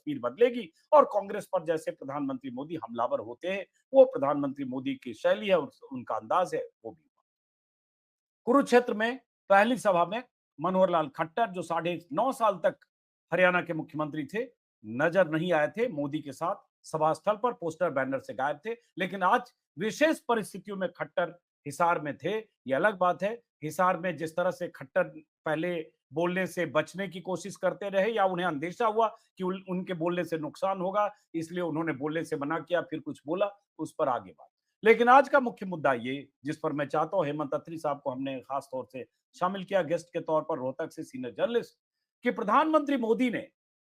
तस्वीर बदलेगी और कांग्रेस पर जैसे प्रधानमंत्री मोदी हमलावर होते हैं, वो प्रधानमंत्री मोदी की शैली है, उनका अंदाज है, वो भी। कुरुक्षेत्र में पहली सभा में मनोहर लाल खट्टर, जो 9.5 साल तक हरियाणा के मुख्यमंत्री थे, नजर नहीं आए थे मोदी के साथ। सभा स्थल पर पोस्टर बैनर से गायब थे। लेकिन आज विशेष परिस्थितियों में खट्टर हिसार में थे। ये अलग बात है। हिसार में जिस तरह से खट्टर पहले बोलने से बचने की कोशिश करते रहे, या उन्हें अंदेशा हुआ कि उनके बोलने से नुकसान होगा, इसलिए उन्होंने बोलने से मना किया, फिर कुछ बोला, उस पर आगे बात। लेकिन आज का मुख्य मुद्दा ये, जिस पर मैं चाहता हूं हेमंत अत्री साहब को हमने खास तौर से शामिल किया गेस्ट के तौर पर, रोहतक से सीनियर जर्नलिस्ट, कि प्रधानमंत्री मोदी ने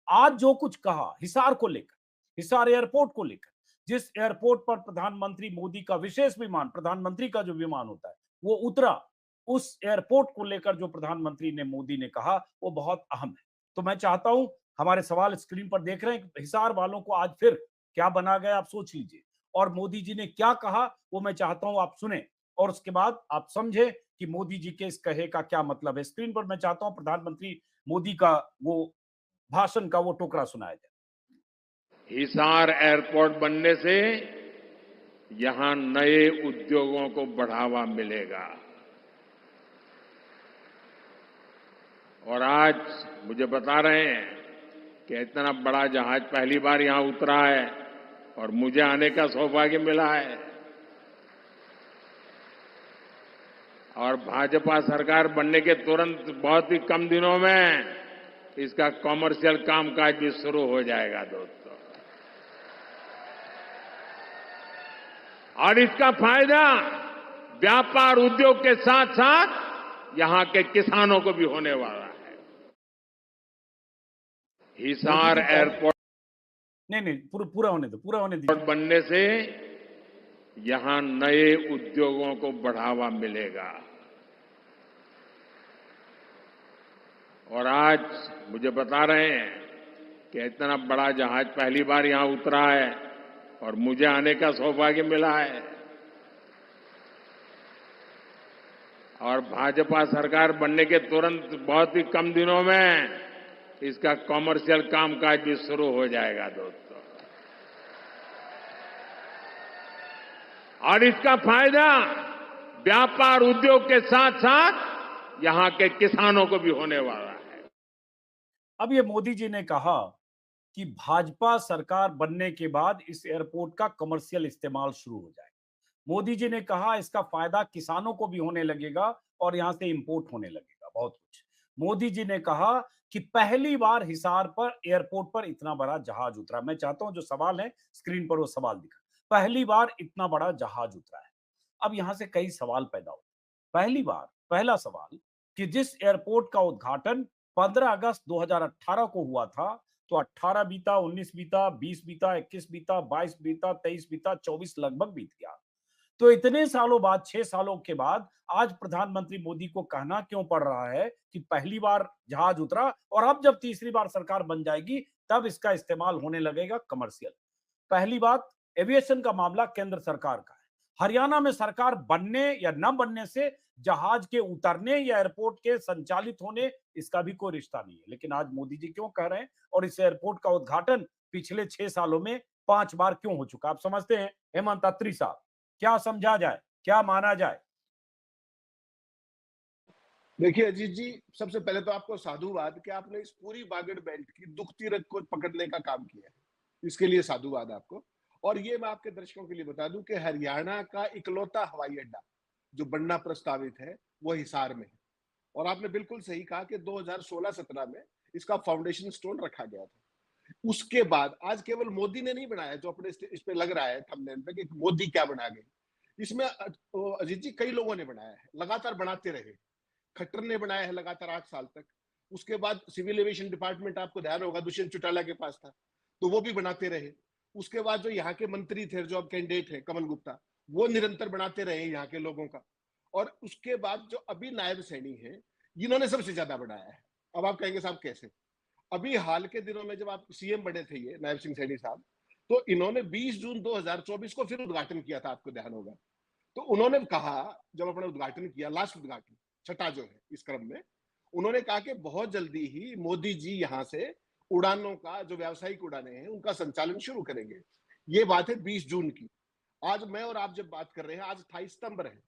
आज जो कुछ कहा हिसार को लेकर, हिसार एयरपोर्ट को लेकर, जिस एयरपोर्ट पर प्रधानमंत्री मोदी का विशेष विमान, प्रधानमंत्री का जो विमान होता है, वो उतरा, उस एयरपोर्ट को लेकर जो प्रधानमंत्री ने मोदी ने कहा, वो बहुत अहम है। तो मैं चाहता हूं, हमारे सवाल स्क्रीन पर देख रहे हैं, हिसार वालों को आज फिर क्या बना गया, आप सोच लीजिए। और मोदी जी ने क्या कहा, वो मैं चाहता हूं आप सुने, और उसके बाद आप समझे कि मोदी जी के इस कहे का क्या मतलब है। स्क्रीन पर मैं चाहता हूं प्रधानमंत्री मोदी का वो भाषण का वो टुकड़ा सुनाया जाए। हिसार एयरपोर्ट बनने से यहां नए उद्योगों को बढ़ावा मिलेगा। और आज मुझे बता रहे हैं कि इतना बड़ा जहाज पहली बार यहां उतरा है और मुझे आने का सौभाग्य मिला है। और भाजपा सरकार बनने के तुरंत बहुत ही कम दिनों में इसका कॉमर्शियल कामकाज भी शुरू हो जाएगा दोस्तों। और इसका फायदा व्यापार उद्योग के साथ साथ यहां के किसानों को भी होने वाला है। हिसार एयरपोर्ट नहीं, पूरा होने दो, पूरा होने दीजिए। बनने से यहां नए उद्योगों को बढ़ावा मिलेगा। और आज मुझे बता रहे हैं कि इतना बड़ा जहाज पहली बार यहां उतरा है और मुझे आने का सौभाग्य मिला है। और भाजपा सरकार बनने के तुरंत बहुत ही कम दिनों में इसका कॉमर्शियल कामकाज भी शुरू हो जाएगा दोस्तों। और इसका फायदा व्यापार उद्योग के साथ साथ यहां के किसानों को भी होने वाला है। अब ये मोदी जी ने कहा कि भाजपा सरकार बनने के बाद इस एयरपोर्ट का कमर्शियल इस्तेमाल शुरू हो जाएगा। मोदी जी ने कहा इसका फायदा किसानों को भी होने लगेगा और यहां से इंपोर्ट होने लगेगा बहुत कुछ। मोदी जी ने कहा कि पहली बार हिसार पर एयरपोर्ट पर इतना बड़ा जहाज उतरा। मैं चाहता हूं जो सवाल है स्क्रीन पर वो सवाल दिखा। पहली बार इतना बड़ा जहाज उतरा है। अब यहां से कई सवाल पैदा हो। पहली बार, पहला सवाल कि जिस एयरपोर्ट का उद्घाटन 15 अगस्त 2018 को हुआ था, तो 18 बीता, 19 बीता, 20 बीता, 21 बीता, 22 बीता, 23 बीता, 24 लगभग बीत गया। तो इतने सालों बाद, 6 सालों के बाद आज प्रधानमंत्री मोदी को कहना क्यों पड़ रहा है कि पहली बार जहाज उतरा और अब जब तीसरी बार सरकार बन जाएगी तब इसका इस्तेमाल होने लगेगा कमर्शियल। पहली बात, एविएशन का मामला केंद्र सरकार का है। हरियाणा में सरकार बनने या न बनने से जहाज के उतरने या एयरपोर्ट के संचालित होने इसका भी कोई रिश्ता नहीं है। लेकिन आज मोदी जी क्यों कह रहे हैं, और इस एयरपोर्ट का उद्घाटन पिछले 6 सालों में 5 बार क्यों हो चुका? आप समझते हैं हेमंत अत्री साहब, क्या समझा जाए, क्या माना जाए? देखिए अजीत जी, सबसे पहले तो आपको साधुवाद कि आपने इस पूरी बागड़ बेल्ट की दुखती रग को पकड़ने का काम किया है। इसके लिए साधुवाद आपको। और ये मैं आपके दर्शकों के लिए बता दूं कि हरियाणा का इकलौता हवाई अड्डा जो बनना प्रस्तावित है वो हिसार में है। और आपने बिल्कुल सही कहा कि 2016-17 में इसका फाउंडेशन स्टोन रखा गया था। उसके बाद आज केवल मोदी ने नहीं बनाया, जो अपने इस पे लग रहा है थंबनेल पे कि मोदी क्या बना गए। इसमें अजीत जी कई लोगों ने बनाया है, लगातार बनाते रहे। खट्टर ने बनाया है लगातार 8 साल तक। उसके बाद सिविल एविएशन डिपार्टमेंट आपको ध्यान होगा दुष्यंत चौटाला के पास था, तो वो भी बनाते रहे। उसके बाद जो यहाँ के मंत्री थे, जो अब कैंडिडेट है कमल गुप्ता, वो निरंतर बनाते रहे यहाँ के लोगों का। और उसके बाद जो अभी नायब सैनी है, इन्होंने सबसे ज्यादा बनाया है। अब आप कहेंगे साहब कैसे? अभी हाल के दिनों में जब आप सीएम बने थे ये नायब सिंह सैनी साहब, तो इन्होंने 20 जून 2024 को फिर उद्घाटन किया था, आपको ध्यान होगा। तो उन्होंने कहा, जब अपना उद्घाटन किया, लास्ट उद्घाटन छठा जो है इस क्रम में, उन्होंने कहा कि बहुत जल्दी ही मोदी जी यहां से उड़ानों का, जो व्यावसायिक उड़ानें हैं उनका संचालन शुरू करेंगे। ये बात है 20 जून की। आज मैं और आप जब बात कर रहे हैं, आज 28 सितंबर है।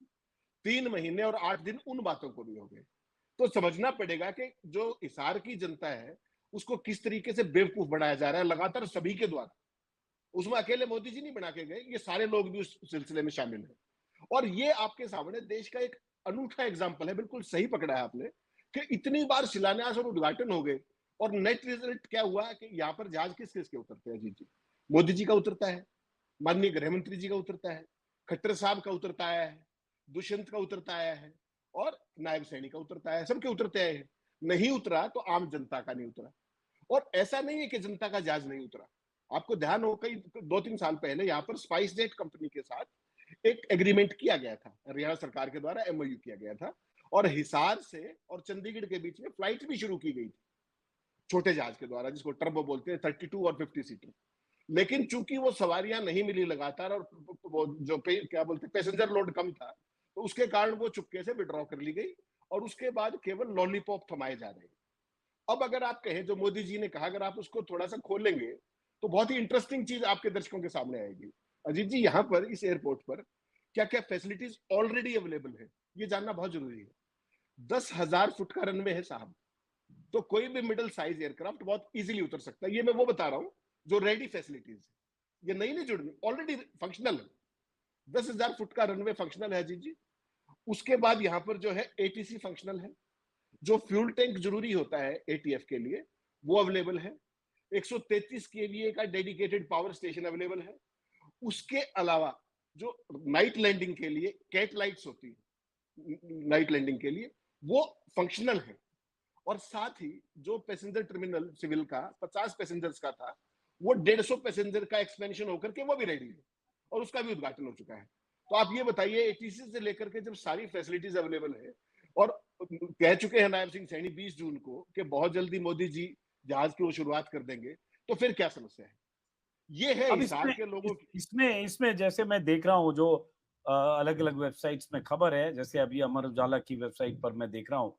3 महीने और 8 दिन उन बातों को भी हो गए। तो समझना पड़ेगा कि जो हिसार की जनता है उसको किस तरीके से बेवकूफ बनाया जा रहा है लगातार सभी के द्वारा। उसमें अकेले मोदी जी नहीं बना के गए, ये सारे लोग भी उस सिलसिले में शामिल हैं। और ये आपके सामने देश का एक अनूठा एग्जाम्पल है, बिल्कुल सही पकड़ा है आपने, कि इतनी बार शिलान्यास और उद्घाटन हो गए और नेट रिजल्ट क्या हुआ कि यहाँ पर जहाज किस किस के उतरते हैं? जी, मोदी जी का उतरता है, माननीय गृह मंत्री जी का उतरता है, खट्टर साहब का उतरता आया है, दुष्यंत का उतरता आया है और नायब सैनी का उतरता है, सबके उतरते आए हैं। नहीं उतरा तो आम जनता का नहीं उतरा। और ऐसा नहीं है कि जनता का जहाज नहीं उतरा। आपको ध्यान हो, कई 2-3 साल पहले यहाँ पर स्पाइस जेट कंपनी के साथ एक एग्रीमेंट किया गया था, हरियाणा सरकार के द्वारा एमओयू किया गया था और हिसार से और चंडीगढ़ के बीच में फ्लाइट भी शुरू की गई थी छोटे जहाज के द्वारा, जिसको टर्बो बोलते हैं, 32 और 50 सीटर। लेकिन चूंकि वो सवारियां नहीं मिली लगातार और वो जो क्या बोलते हैं पैसेंजर लोड कम था, तो उसके कारण वो चुपके से विड्रॉ कर ली गई और उसके बाद केवल लॉलीपॉप थमाए जा रहे हैं। अब अगर आप कहें, जो मोदी जी ने कहा, अगर आप उसको थोड़ा सा खोलेंगे तो बहुत ही इंटरेस्टिंग चीज आपके दर्शकों के सामने आएगी। अजीत जी, यहाँ पर इस एयरपोर्ट पर क्या क्या फैसिलिटीज ऑलरेडी अवेलेबल है, ये जानना बहुत जरूरी है। 10,000 फुट का रनवे है साहब, तो कोई भी मिडिल साइज एयरक्राफ्ट बहुत इजीली उतर सकता है। ये मैं वो बता रहा हूं जो रेडी फैसिलिटीज है, ये नई नहीं जुड़नी, ऑलरेडी फंक्शनल है। 10,000 फुट का रनवे फंक्शनल है अजीत जी। उसके बाद यहाँ पर जो है एटीसी फंक्शनल है, जो फ्यूल टैंक जरूरी होता है एटीएफ के लिए वो अवेलेबल है। 133 केवीए का डेडिकेटेड पावर स्टेशन अवेलेबल है। उसके अलावा जो नाइट लैंडिंग के लिए कैट लाइट्स होती है, नाइट लैंडिंग के लिए वो फंक्शनल है। और साथ ही जो पैसेंजर टर्मिनल सिविल का 50 पैसेंजर्स का था, वो 150 पैसेंजर का एक्सपेंशन होकर के वो भी रेडी है और उसका भी उद्घाटन हो चुका है। तो आप ये बताइए, एटीसी से लेकर के जब सारी फैसिलिटीज अवेलेबल है और कह चुके हैं नायब सिंह सैनी 20 जून को कि बहुत जल्दी मोदी जी जहाज की वो शुरुआत कर देंगे, तो फिर क्या समस्या है? ये है अब हिसार इसमें के लोगों की। इसमें इसमें जैसे मैं देख रहा हूँ जो अलग अलग वेबसाइट्स में खबर है, जैसे अभी अमर उजाला की वेबसाइट पर मैं देख रहा हूँ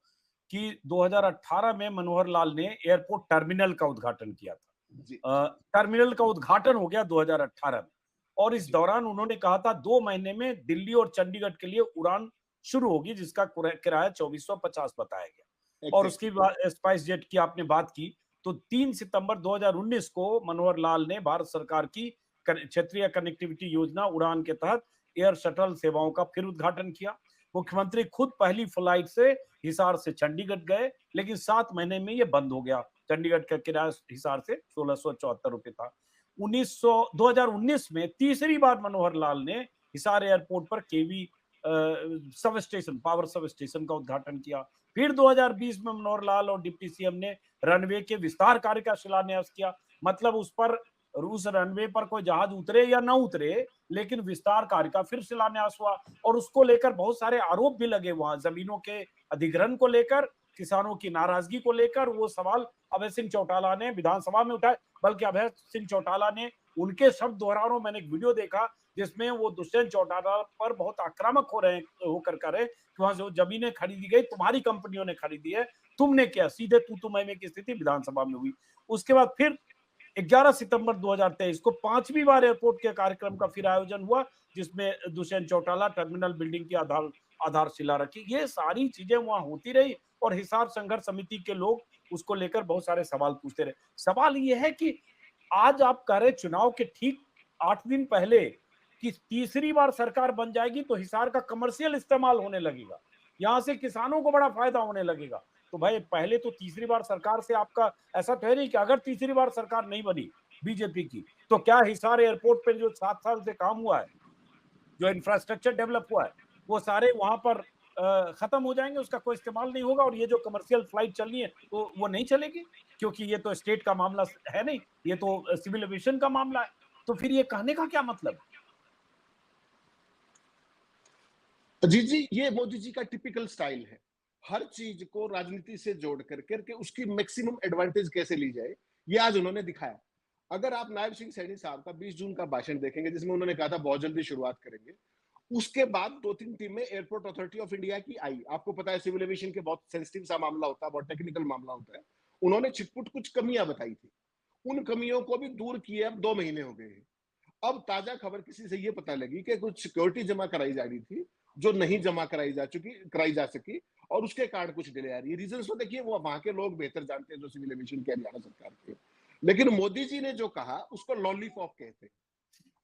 कि 2018 में मनोहर लाल ने एयरपोर्ट टर्मिनल का उद्घाटन किया जी था। टर्मिनल का उद्घाटन हो गया 2018 में और इस जी दौरान उन्होंने कहा था 2 महीने में दिल्ली और चंडीगढ़ के लिए उड़ान शुरू होगी, जिसका किराया 2450 बताया गया। और उसकी एग्जैक्टली। बाद स्पाइस जेट की आपने बात की, तो 3 सितंबर 2019 को मनोहर लाल ने भारत सरकार की क्षेत्रीय कनेक्टिविटी योजना उड़ान के तहत एयर शटल सेवाओं का फिर उद्घाटन किया। मुख्यमंत्री खुद पहली फ्लाइट से हिसार से चंडीगढ़ गए, लेकिन 7 महीने में ये बंद हो गया। चंडीगढ़ का किराया हिसार से 1674 रुपए था। 2019 में तीसरी बार मनोहर लाल ने हिसार एयरपोर्ट पर केवी sub station, power sub station का उद्घाटन किया। फिर 2020 में मनोहर लाल और डिप्टी सीएम ने रनवे के विस्तार कार्य का शिलान्यास किया। मतलब उस रनवे पर कोई जहाज उतरे या ना उतरे, लेकिन विस्तार कार्य का फिर शिलान्यास हुआ और उसको लेकर बहुत सारे आरोप भी लगे। वहां जमीनों के अधिग्रहण को लेकर, किसानों की नाराजगी को लेकर वो सवाल अभय सिंह चौटाला ने विधानसभा में उठाए। बल्कि अभय सिंह चौटाला ने उनके शब्द दोहरा रहा हूं, मैंने एक वीडियो देखा जिसमें वो दुष्यंत चौटाला पर बहुत आक्रामक होकर करे कि वहां जो जमीनें खरीदी गई तुम्हारी कंपनियों ने खरीदी है, तुमने क्या, सीधे तू मैं की स्थिति विधानसभा में हुई। उसके बाद फिर 11 सितंबर 2023 को 5वीं बार एयरपोर्ट के कार्यक्रम का फिर आयोजन हुआ, जिसमें दुष्यंत चौटाला टर्मिनल बिल्डिंग की आधारशिला रखी। ये सारी चीजें वहां होती रही और हिसार संघर्ष समिति के लोग उसको लेकर बहुत सारे सवाल पूछते रहे। सवाल ये है कि आज आप कह रहे चुनाव के ठीक 8 दिन पहले कि तीसरी बार सरकार बन जाएगी तो हिसार का कमर्शियल इस्तेमाल होने लगेगा, यहां से किसानों को बड़ा फायदा होने लगेगा। तो भाई पहले तो तीसरी बार सरकार से आपका ऐसा तो है नहीं कि अगर तीसरी बार सरकार नहीं बनी बीजेपी की, तो क्या हिसार एयरपोर्ट पे जो 7 साल से काम हुआ है, जो इंफ्रास्ट्रक्चर डेवलप हुआ है, वो सारे वहां पर खत्म हो जाएंगे, उसका कोई इस्तेमाल नहीं होगा और ये जो कमर्शियल फ्लाइट चल रही है तो वो नहीं चलेगी, क्योंकि ये तो स्टेट का मामला है नहीं, ये तो सिविल एविएशन का मामला है। तो फिर ये कहने का क्या मतलब? जी जी, ये मोदी जी का टिपिकल स्टाइल है, हर चीज को राजनीति से जोड़ करके उसकी मैक्सिमम एडवांटेज कैसे ली जाए, ये आज उन्होंने दिखाया। अगर आप नायब सिंह सैनी साहब का 20 जून का भाषण देखेंगे, जिसमें उन्होंने कहा था बहुत जल्दी शुरुआत करेंगे, उसके बाद 2-3 टीमें एयरपोर्ट अथॉरिटी ऑफ इंडिया की आई। आपको पता है सिविल एविएशन के बहुत सेंसिटिव सा मामला होता है, बहुत टेक्निकल मामला होता है, उन्होंने छिटपुट कुछ कमियां बताई थी, उन कमियों को भी दूर किए अब 2 महीने हो गए हैं। अब ताजा खबर किसी से ये पता लगी कि कुछ सिक्योरिटी जमा कराई जा रही थी, जो नहीं जमा कराई जा सकी और उसके कारण कुछ डिले आ रही है। रीजंस तो देखिए वो वहां के लोग बेहतर जानते हैं जो सिविल एविएशन के हरियाणा सरकार के। लेकिन मोदी जी ने जो कहा उसको लॉलीपॉप कहते हैं।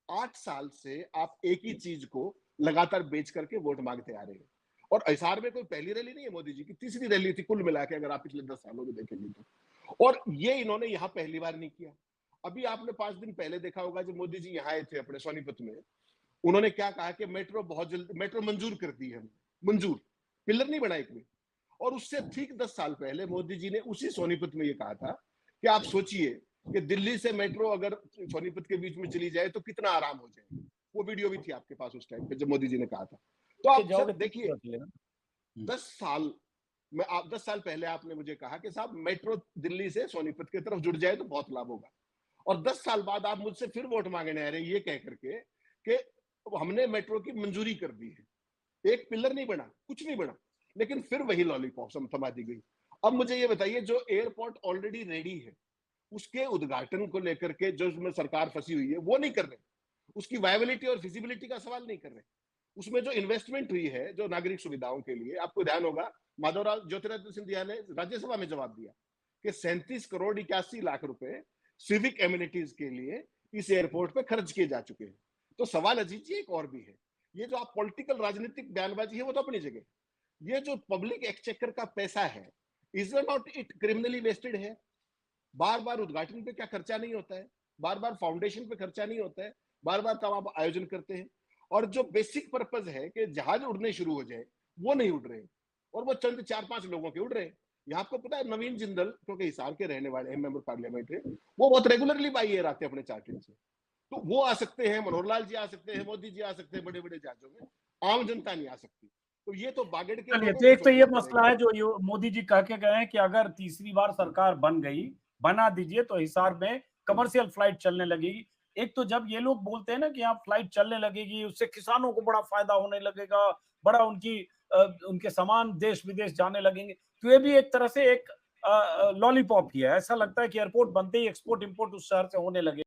8 साल से आप एक ही चीज को लगातार बेच करके वोट मांगते आ रहे हैं। और हिसार में कोई पहली रैली नहीं है मोदी जी की, तीसरी रैली थी कुल मिला के, अगर आप पिछले 10 सालों में देखेंगे तो। और ये इन्होंने यहाँ पहली बार नहीं किया। अभी आपने 5 दिन पहले देखा होगा जब मोदी जी यहाँ आए थे अपने सोनीपत में, उन्होंने क्या कहा कि मेट्रो बहुत जल्द मेट्रो मंजूर कर दी है, मंजूर, पिलर नहीं बना एक भी। और उससे ठीक 10 साल पहले मोदी जी ने उसी सोनीपत में ये कहा था कि आप सोचिए कि दिल्ली से मेट्रो अगर सोनीपत के बीच में चली जाए तो कितना आराम हो जाए। वो वीडियो भी थी आपके पास उस टाइम पे जब मोदी जी ने कहा था। तो आप सर देखिए 10 साल में, आप 10 साल पहले आपने मुझे कहा कि साहब मेट्रो दिल्ली से सोनीपत की तरफ जुड़ जाए तो बहुत लाभ होगा, और 10 साल बाद आप मुझसे फिर वोट मांगने आ रहे हैं ये कह करके कि हमने मेट्रो की मंजूरी कर दी है, एक पिलर नहीं बना, कुछ नहीं बना, लेकिन फिर वही लॉलीपॉप थमा दी गई। अब मुझे ये बताइए, जो एयरपोर्ट ऑलरेडी रेडी है उसके उद्घाटन को लेकर के जो उसमें सरकार फंसी हुई है वो नहीं कर रहे, उसकी वायबिलिटी और फिजिबिलिटी का सवाल नहीं कर रहे। उसमें जो इन्वेस्टमेंट हुई है जो नागरिक सुविधाओं के लिए, आपको ध्यान होगा माधवराव ज्योतिरादित्य सिंधिया ने राज्यसभा में जवाब दिया कि 37 करोड़ 81 लाख रुपए सिविक एमिनिटीज के लिए इस एयरपोर्ट पे खर्च किए जा चुके हैं। तो सवाल अजीत जी एक और भी है, ये जो आप पॉलिटिकल राजनीतिक बयानबाजी है वो तो अपनी जगह, ये जो पब्लिक एक्सचेकर का पैसा है, is not it criminally wasted है? बार बार उद्घाटन पे क्या खर्चा नहीं होता है, बार बार फाउंडेशन पे खर्चा नहीं होता है, बार बार तब आप आयोजन करते हैं, और जो बेसिक पर्पज है कि जहाज उड़ने शुरू हो जाए वो नहीं उड़ रहे, और वो चंद 4-5 लोगों के उड़ रहे हैं। यहाँ आपको पता है नवीन जिंदल क्योंकि हिसार के रहने वाले हैं, मेंबर पार्लियामेंट है, वो बहुत रेगुलरली बाई एयर आते हैं अपने चार्टिंग से, तो वो आ सकते हैं, मनोहर लाल जी आ सकते हैं, मोदी जी आ सकते हैं बड़े बड़े जहाजों में, आम जनता नहीं आ सकती। तो ये तो बागड़ के चलिए, लोगों तो को एक तो ये सोचना मसला पड़ेगा। है जो मोदी जी कह के गए हैं कि अगर तीसरी बार सरकार बन गई, बना दीजिए तो हिसार में कमर्शियल फ्लाइट चलने लगेगी। एक तो जब ये लोग बोलते हैं ना कि यहाँ फ्लाइट चलने लगेगी, उससे किसानों को बड़ा फायदा होने लगेगा, बड़ा उनके सामान देश विदेश जाने लगेंगे, तो ये भी एक तरह से एक लॉलीपॉप ही है। ऐसा लगता है कि एयरपोर्ट बनते ही एक्सपोर्ट इंपोर्ट उस शहर से होने लगे।